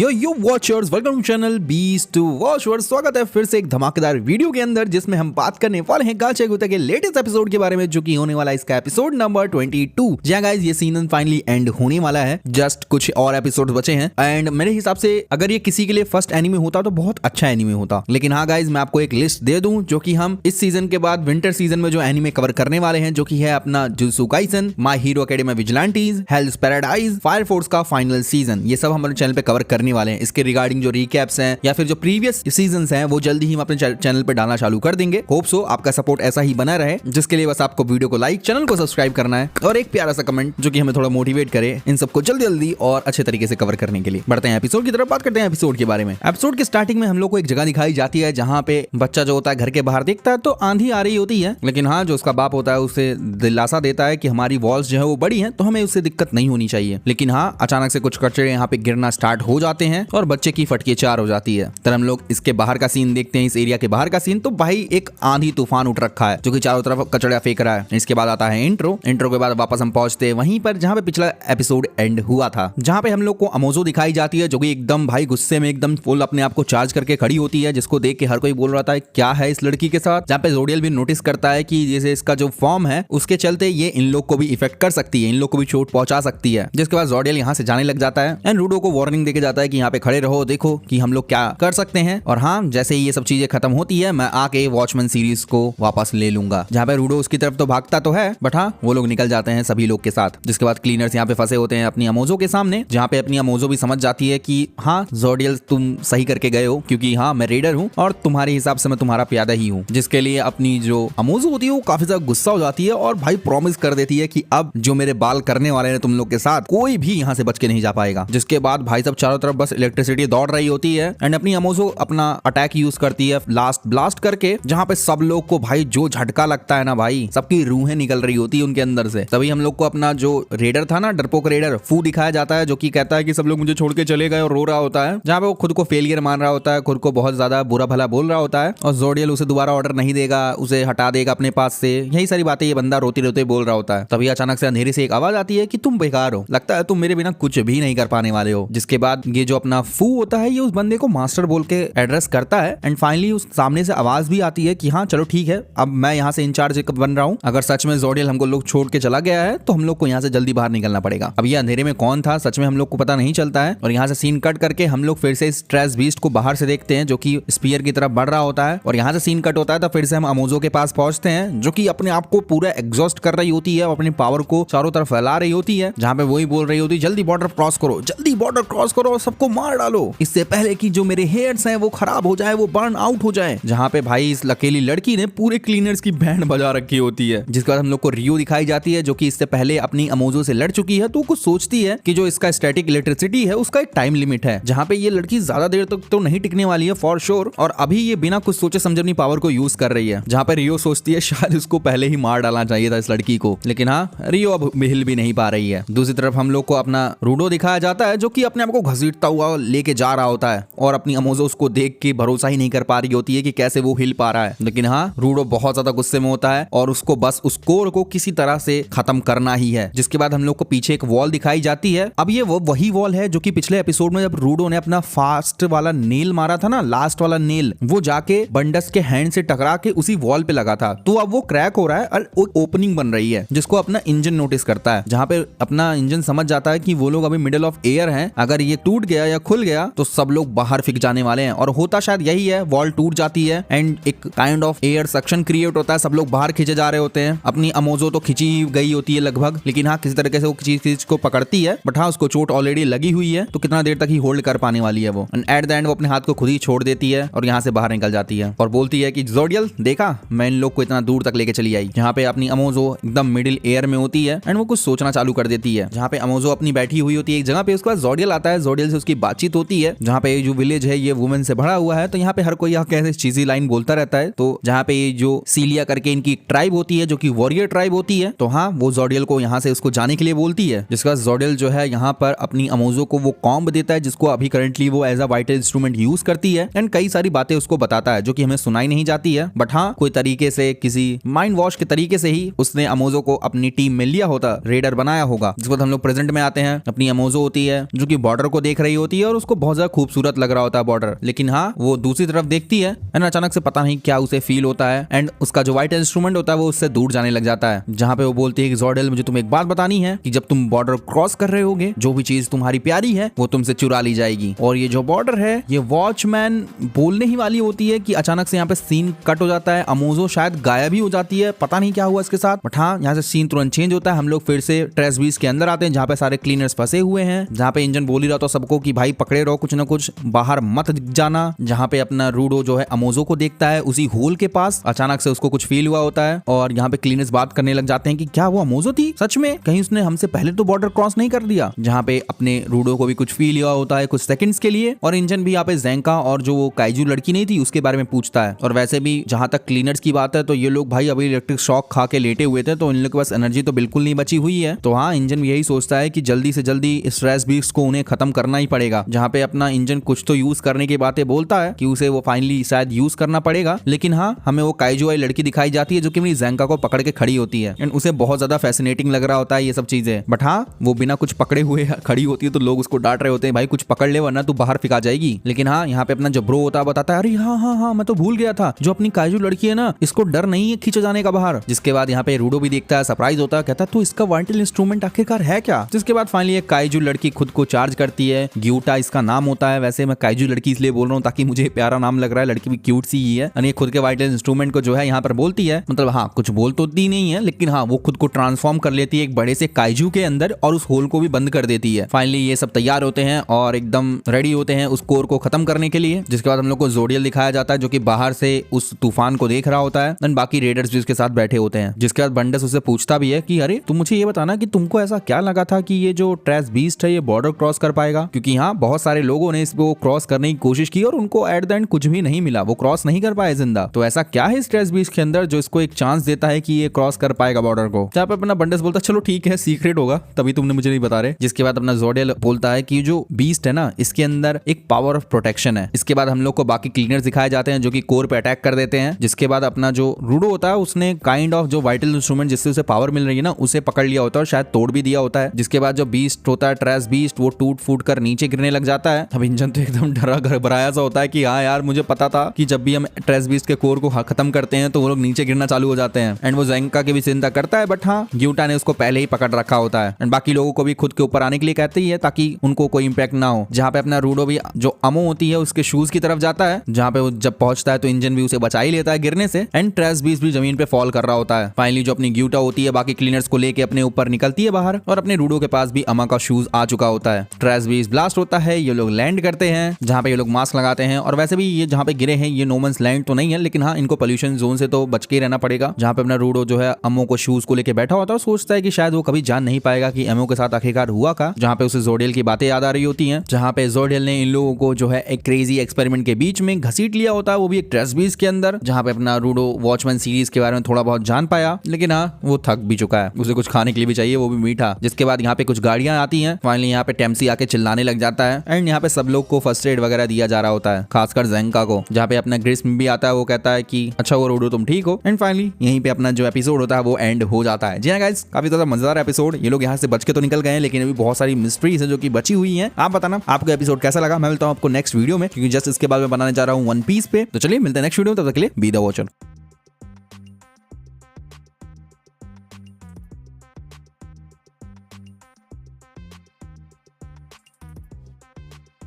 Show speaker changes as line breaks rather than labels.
Yo watchers, welcome to channel beast two watchers. स्वागत है फिर से एक धमाकेदार वीडियो के अंदर जिसमें हम बात करने वाले हैं गाचा गुता के लेटेस्ट एपिसोड के बारे में, जो कि होने वाला है इसका एपिसोड नंबर 22। जहां गाइस ये सीजन फाइनली एंड होने वाला है, जस्ट कुछ और एपिसोड बचे हैं। एंड मेरे हिसाब से अगर ये किसी के लिए फर्स्ट एनिमे होता तो बहुत अच्छा एनिमे होता। लेकिन हाँ गाइस, मैं आपको एक लिस्ट दे दूं जो कि हम इस सीजन के बाद विंटर सीजन में जो एनिमे कवर करने वाले हैं, जो कि है अपना Jujutsu Kaisen, My Hero Academia Vigilantes, Hell's Paradise, Fire Force का फाइनल सीजन। ये सब हमारे चैनल पे कवर करने वाले हैं। इसके रिगार्डिंग जो रिकैप्स हैं या फिर जो प्रीवियस सीजन्स हैं वो जल्दी ही हम अपने चैनल पे डालना चालू कर देंगे। होप सो आपका सपोर्ट ऐसा ही बना रहे, जिसके लिए बस आपको वीडियो को लाइक, चैनल को सब्सक्राइब करना है और एक प्यारा सा कमेंट जो कि हमें थोड़ा मोटिवेट करे इन सबको जल्दी जल्दी और अच्छे तरीके से कवर करने के लिए। बढ़ते हैं एपिसोड की तरफ, बात करते हैं एपिसोड के बारे में। एपिसोड के स्टार्टिंग में हम लोग को एक जगह दिखाई जाती है जहां पे बच्चा जो होता है घर के बाहर देखता है तो आंधी आ रही होती है, लेकिन हाँ जो उसका बाप होता है उसे दिलासा देता है कि हमारी वॉल्स जो है वो बड़ी हैं तो हमें उससे दिक्कत नहीं होनी चाहिए। लेकिन हाँ अचानक से कुछ कचरे यहाँ पे गिरना स्टार्ट हो जाते हैं और बच्चे की फटके चार हो जाती है। तब हम लोग इसके बाहर का सीन देखते हैं, इस एरिया के बाहर का सीन। तो भाई एक आंधी तूफान उठ रखा है जो कि चारों तरफ कचड़ा फेंक रहा है। इसके बाद आता है इंट्रो के बाद वापस हम पहुंचते हैं वहीं पर जहां पे पिछला एपिसोड एंड हुआ था, जहां पे हम लोग को अमोजो दिखाई जाती है जो कि एकदम भाई गुस्से में एकदम फुल अपने आप को चार्ज करके खड़ी होती है, जिसको देख के हर कोई बोल रहा था क्या है इस लड़की के साथ। जहां पे जोडियल भी नोटिस करता है कि जैसे इसका जो फॉर्म है उसके चलते ये इन लोग को भी इफेक्ट कर सकती है, इन लोग को भी चोट पहुंचा सकती है। जिसके बाद जोडियल यहाँ से जाने लग जाता है एंड रूडो को वार्निंग देके जाता है कि यहाँ पे खड़े रहो, देखो कि हम लोग क्या कर सकते हैं। और हाँ जैसे ही ये सब चीजें खत्म होती है मैं आके वॉचमैन सीरीज को वापस ले लूंगा। जहाँ पे रूडो उसकी तरफ तो भागता तो है बट हाँ वो लोग निकल जाते हैं सभी लोग के साथ। जिसके बाद क्लीनर्स यहाँ पे फंसे होते हैं अपनी अमोजो के सामने, जहाँ पे अपनी अमोजो भी समझ जाती है कि हाँ जोडियल तुम सही करके गए हो, क्योंकि हाँ मैं रेडर हूँ और तुम्हारे हिसाब से मैं तुम्हारा प्यादा ही हूँ। जिसके लिए अपनी जो अमोजो होती है वो काफी ज्यादा गुस्सा हो जाती है और भाई प्रॉमिस कर देती है कि अब जो मेरे बाल करने वाले हैं तुम लोग के साथ कोई भी यहाँ से बच के नहीं जा पाएगा। जिसके बाद भाई सब चारों तरफ बस इलेक्ट्रिसिटी दौड़ रही होती है एंड अपनी अमोजो अपना अटैक यूज करती है लास्ट ब्लास्ट करके, जहाँ पे सब लोग को भाई जो झटका लगता है ना भाई, सबकी रूहें निकल रही होती है उनके अंदर से। तभी हम लोग को अपना जो रेडर था ना, डरपोक रेडर फू दिखाया जाता है, जो कि कहता है कि सब लोग मुझे छोड़ के चले गए और रो रहा होता है। जहाँ पे वो खुद को फेलियर मान रहा होता है, खुद को बहुत ज्यादा बुरा भला बोल रहा होता है और जोडियल उसे दोबारा ऑर्डर नहीं देगा, उसे हटा देगा अपने पास से। यही सारी बातें ये बंदा रोते रोते बोल रहा होता है। तभी अचानक से अंधेरे से एक आवाज आती है कि तुम बेकार हो, लगता है तुम मेरे बिना कुछ भी नहीं कर पाने वाले हो। जिसके बाद ये जो अपना फू होता है ये उस बंदे को मास्टर बोल के एड्रेस करता है एंड फाइनली उस सामने से आवाज भी आती है कि हाँ चलो ठीक है, अब मैं यहाँ से इंचार्ज बन रहा हूँ। अगर सच में जोडियल हमको लोग छोड़ के चला गया है तो हम लोग को यहाँ से जल्दी बाहर निकलना पड़ेगा। अब ये अंधेरे में कौन था सच में हम लोग को पता नहीं चलता है। और यहाँ से सीन कट करके हम लोग फिर से स्ट्रेस बीस्ट को बाहर से देखते हैं जो कि स्पीयर की तरफ बढ़ रहा होता है। और यहाँ से सीन कट होता है तो फिर से हम अमोजो के पास पहुंचते हैं जो कि अपने आप को पूरा एग्जॉस्ट कर रही होती है, अपनी पावर को चारों तरफ फैला रही होती है। जहाँ पे वही बोल रही होती है जल्दी बॉर्डर क्रॉस करो, जल्दी बॉर्डर क्रॉस करो और सबको मार डालो, इससे पहले कि जो मेरे हेयर्स हैं वो खराब हो जाए, वो बर्न आउट हो जाए। जहाँ पे भाई इस अकेली लड़की ने पूरे क्लीनर्स की बैंड बजा रखी होती है। जिसके बाद हम लोग को रियो दिखाई जाती है जो कि इससे पहले अपनी अमोजो से लड़ चुकी है, तो कुछ सोचती है कि जो इसका स्टैटिक इलेक्ट्रिसिटी है उसका एक टाइम लिमिट है, जहाँ पे ये लड़की ज्यादा देर तक तो नहीं टिकने वाली है फॉर श्योर। और अभी ये बिना कुछ सोचे समझे अपनी पावर को यूज कर रही है। जहाँ पे रियो सोचती है शायद उसको पहले ही मार डालना चाहिए था इस लड़की को, लेकिन हाँ रियो अब हिल भी नहीं पा रही है। दूसरी तरफ हम लोग को अपना रूडो दिखाया जाता है जो कि अपने आप को घसीटता हुआ लेके जा रहा होता है और अपनी अमोजो उसको देख के भरोसा ही नहीं कर पा रही होती है कि कैसे वो हिल पा रहा है। लेकिन हाँ रूडो बहुत ज्यादा गुस्से में होता है और उसको बस उस कोर को किसी तरह से खत्म करना ही है। जिसके बाद हम लोग को पीछे एक वॉल दिखाई जाती है। अब ये वो वही वॉल है जो कि पिछले एपिसोड में जब रूडो ने अपना फास्ट वाला नेल मारा था ना, लास्ट वाला नेल, वो जाके बंडस के हैंड से टकरा के उसी वॉल पे लगा था। तो अब वो क्रैक हो रहा है और ओपनिंग बन रही है जिसको अपना इंजन नोटिस करता है। जहाँ पे अपना इंजन समझ जाता है कि वो लोग अभी मिडिल ऑफ एयर हैं, अगर ये टूट गया या खुल गया तो सब लोग बाहर फिक जाने वाले हैं। और होता शायद यही है, वॉल टूट जाती है एंड एक kind of air suction create होता है, सब लोग बाहर खींचे जा रहे होते हैं। अपनी अमोजो तो खींची गई होती है लगभग, लेकिन हाँ किसी तरीके से वो चीज को पकड़ती है बट हाँ उसको चोट ऑलरेडी लगी हुई है, तो कितना देर तक ही होल्ड कर पाने वाली है वो। एंड एट द एंड वो अपने हाथ को खुद ही छोड़ देती है और यहाँ से बाहर निकल जाती है और बोलती है कि जोडियल देखा मैं इन लोग को इतना दूर तक लेके चली आई। जहाँ पे अपनी अमोजो एकदम मिडिल एयर में होती है एंड वो कुछ सोचना चालू कर देती है। जहाँ पे अमोजो अपनी बैठी हुई होती है एक जगह पे, उसके बाद जोडियल आता है, जोडियल से उसकी बातचीत होती है। जहाँ पे जो विलेज है ये वुमेन से भरा हुआ है, तो यहाँ पे हर कोई कैसे चीजी लाइन बोलता रहता है। तो जहाँ पे ये जो सीलिया करके इनकी ट्राइब होती है जो कि वॉरियर ट्राइब होती है, तो हाँ वो जोडियल को यहाँ से उसको जाने के लिए बोलती है। जिसके बाद जोडियल जो है यहाँ पर अपनी अमोजो को वो कॉम्ब देता है जिसको अभी करंटली वो as a vital instrument use करती है एंड कई सारी बातें उसको बताता है जो कि हमें सुनाई नहीं जाती है बट हाँ कोई तरीके से किसी माइंड वॉश के तरीके से ही उसने अमोजो को अपनी टीम में लिया होता, रेडर बनाया होगा। जिसके बाद हम लोग प्रेजेंट में आते हैं, अपनी अमोजो होती है जो कि बॉर्डर को देख रही रही होती है और उसको बहुत ज्यादा खूबसूरत लग रहा होता है बॉर्डर। लेकिन हाँ, वो दूसरी तरफ देखती है एंड अचानक से पता नहीं क्या उसे फील होता है एंड उसका जो वाइट इंस्ट्रूमेंट होता है वो उससे दूर जाने लग जाता है। जहाँ पे वो बोलती है कि ज़ोर्डेल, मुझे तुम्हें एक बात बतानी है कि जब तुम बॉर्डर क्रॉस कर रहे होगे, जो भी चीज तुम्हारी प्यारी है वो तुमसे चुरा ली जाएगी। और ये जो बॉर्डर है, ये वॉचमैन बोलने ही वाली होती है कि अचानक से यहाँ पे सीन कट हो जाता है। अमोजो शायद गायब ही हो जाती है, पता नहीं क्या हुआ इसके साथ। बट हाँ, यहाँ से सीन तुरंत चेंज होता है। हम लोग फिर से ट्रेस बीच के अंदर आते हैं जहाँ पे सारे क्लीनर्स फंसे हुए हैं, जहाँ पे इंजन बोल ही रहा था सबको कि भाई पकड़े रहो, कुछ ना कुछ बाहर मत जाना। जहाँ पे अपना रूडो जो है अमोजो को देखता है उसी होल के पास। अचानक से उसको कुछ फील हुआ होता है और यहाँ पे क्लीनर्स बात करने लग जाते हैं कि क्या वो अमोजो थी सच में, कहीं उसने हमसे पहले तो बॉर्डर क्रॉस नहीं कर दिया। जहाँ पे अपने रूडो को भी कुछ फील हुआ होता है कुछ सेकंड्स के लिए। और इंजन भी यहाँ पे ज़ेंका और जो वो काइजू लड़की नहीं थी उसके बारे में पूछता है। और वैसे भी जहाँ तक क्लीनर्स की बात है तो ये लोग भाई अभी इलेक्ट्रिक शॉक खा के लेटे हुए थे, तो इन लोग के पास एनर्जी तो बिल्कुल नहीं बची हुई है। तो हाँ, इंजन यही सोचता है कि जल्दी से जल्दी इस ट्रेस बीस्ट को उन्हें खत्म करना ही पड़ेगा। जहाँ पे अपना इंजन कुछ तो यूज करने की बातें बोलता है कि उसे वो फाइनली शायद यूज करना पड़ेगा। लेकिन हाँ, हमें वो काइजू वाली लड़की दिखाई जाती है जो कि मेरी ज़ेंका को पकड़ के खड़ी होती है एंड उसे बहुत ज्यादा फैसिनेटिंग लग रहा होता है ये सब चीजें। बट हाँ, वो बिना कुछ पकड़े हुए खड़ी होती है तो लोग उसको डांट रहे होते हैं, भाई कुछ पकड़ ले वरना तू बाहर फेंका जाएगी। लेकिन हाँ, यहाँ पे अपना जो ब्रो होता है बताता है, अरे हाँ हाँ हाँ, मैं तो भूल गया था, जो अपनी काइजू लड़की है ना, इसको डर नहीं है खींचे जाने का बाहर। जिसके बाद यहाँ पे रूडो भी देखता है, सरप्राइज होता है, कहता है तो इसका वाइटल इंस्ट्रूमेंट आखिरकार है क्या। जिसके बाद फाइनली एक काइजू लड़की खुद को चार्ज करती है, ग्यूटा इसका नाम होता है। वैसे मैं काइजू लड़की इसलिए बोल रहा हूँ ताकि मुझे प्यारा नाम लग रहा है, लड़की भी क्यूट सी ही है। यानी खुद के वाइटल इंस्ट्रूमेंट को जो है यहाँ पर बोलती है, मतलब हाँ कुछ बोल तो दी नहीं है लेकिन हाँ वो खुद को ट्रांसफॉर्म कर लेती है एक बड़े से काइजू के अंदर और उस होल को भी बंद कर देती है। फाइनली ये सब तैयार होते हैं और एकदम रेडी होते हैं उस कोर को खत्म करने के लिए। जिसके बाद हम लोग को ज़ोर्डेल दिखाया जाता है जो कि बाहर से उस तूफान को देख रहा होता है एंड बाकी रेडर्स भी उसके साथ बैठे होते हैं। जिसके बाद बंडस उससे पूछता भी है कि अरे तुम मुझे ये बताना कि तुमको ऐसा क्या लगा था कि ये जो ट्रेस बीस्ट है ये बॉर्डर क्रॉस कर पाएगा, क्योंकि यहाँ बहुत सारे लोगों ने इसको क्रॉस करने की कोशिश की और उनको एट द एंड कुछ भी नहीं मिला, वो क्रॉस नहीं कर पाए जिंदा। तो ऐसा क्या है इस ट्रेस बीस्ट के अंदर जो इसको एक चांस देता है कि ये क्रॉस कर पाएगा बॉर्डर को। जहाँ पे अपना बंडस बोलता है चलो ठीक है, सीक्रेट होगा तभी तुमने मुझे नहीं बता रहे। जिसके बाद अपना ज़ोर्डेल बोलता है कि जो बीस्ट है ना, इसके अंदर एक पावर ऑफ प्रोटेक्शन है। इसके बाद हम लोग को बाकी क्लीनर्स दिखाए जाते हैं जो कि कोर पे अटैक कर देते हैं। जिसके बाद अपना जो रूडो होता है उसने काइंड ऑफ जो वाइटल इंस्ट्रूमेंट जिससे उसे पावर मिल रही है ना, उसे पकड़ लिया होता है और शायद तोड़ भी दिया होता है। जिसके बाद जो बीस्ट होता है ट्रेस बीस्ट, वो टूट फूट कर नीचे गिरने लग जाता है। अब इंजन तो एकदम डरा घबराया सा होता है कि हाँ यार, मुझे पता था कि जब भी हम ट्रेस बीस्ट के कोर को खत्म करते हैं तो वो लोग नीचे गिरना चालू हो जाते हैं। एंड वो ज़ेंका की भी चिंता करता है, बट हाँ ग्यूटा ने उसको पहले ही पकड़ रखा होता है एंड बाकी लोगों को भी खुद के ऊपर आने के लिए कहते ही है ताकि उनको कोई इंपैक्ट ना हो। जहाँ पे अपना रूडो भी जो अमो होती है उसके शूज की तरफ जाता है, जहाँ पे वो जब पहुंचता है तो इंजन भी उसे बचा ही लेता है गिरने से एंड ट्रेस बीस्ट भी जमीन पे फॉल कर रहा होता है। फाइनली जो अपनी ग्यूटा होती है बाकी क्लीनर्स को लेके अपने ऊपर निकलती है बाहर और अपने रूडो के पास भी अमा का शूज आ चुका होता है। ट्रेस बीस्ट ब्लास्ट होता है, ये लोग लैंड करते हैं जहाँ पे ये लोग मास्क लगाते हैं। और वैसे भी ये जहाँ पे गिरे हैं ये नोमन्स लैंड तो नहीं है, लेकिन हाँ इनको पोल्यूशन जोन से तो बच के रहना पड़ेगा। जहाँ पे अपना रूडो जो है अमो को शूज को लेके बैठा होता है और सोचता है कि शायद वो कभी जान नहीं पाएगा कि अमो के साथ आखिरकार हुआ का। जहाँ पे उसे ज़ोर्डेल की बातें याद आ रही होती हैं, जहाँ पे ज़ोर्डेल ने इन लोगों को जो है एक क्रेजी एक्सपेरिमेंट के बीच में घसीट लिया होता है, वो भी एक ट्रेस बीस्ट के अंदर। जहाँ पे अपना रूडो वॉचमैन सीरीज के बारे में थोड़ा बहुत जान पाया, लेकिन हाँ वो थक भी चुका है, उसे कुछ खाने के लिए भी चाहिए, वो भी मीठा। जिसके बाद यहाँ पे कुछ गाड़ियां आती हैं। फाइनली यहाँ पे टेम्सी आके चिल्लाने लग जाता है एंड यहाँ पे सब लोग को फर्स्ट एड वगैरह दिया जा रहा होता है, खासकर ज़ेंका को। जहाँ पे अपना ग्रिस्म भी आता है, वो कहता है कि अच्छा वो रूडो तुम ठीक हो। एंड फाइनली यहीं पे अपना जो एपिसोड होता है वो एंड हो जाता है। जी हाँ गाइस, काफी ज्यादा मजेदार एपिसोड। ये लोग यहाँ से बच के तो निकल गए हैं लेकिन अभी बहुत सारी मिस्ट्रीज है जो कि बची हुई हैं। आप बताना आपको एपिसोड कैसा लगा। मैं मिलता हूँ आपको नेक्स्ट वीडियो में, क्योंकि जस्ट इसके बाद मैं बनाने जा रहा हूँ वन पीस पे। तो चलिए मिलते हैं नेक्स्ट वीडियो में, तब तक के लिए बी द वॉचर।